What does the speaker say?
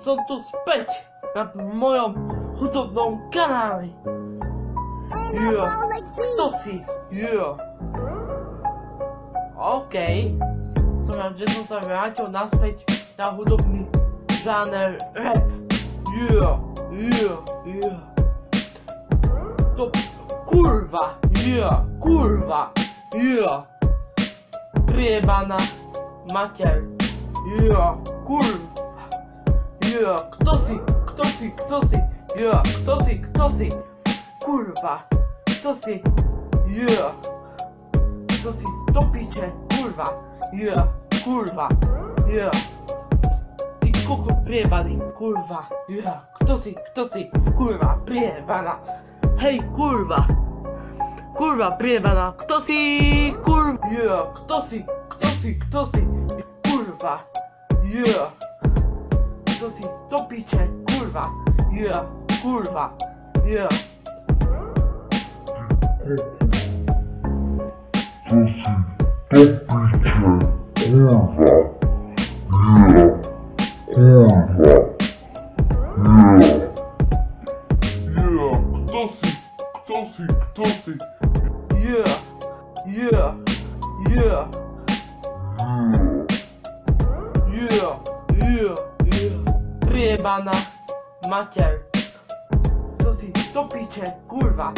som tu späť na mojom hudobnom kanáli. Kto si? OK. Som rád, že som sa vrátil naspäť na hudobný žáner rap. To kurva, priebaná mater, kurva, kto si, kto si, kurva, kto si, do piče, kurva, ty kokot priebaný, kurva, kto si, kurva, priebaná, hej, kurva priebaná, kto si, kurva, kto si, kurva, kto si, do piče, kurva, priebaná mater, kto si, do piče, kurva.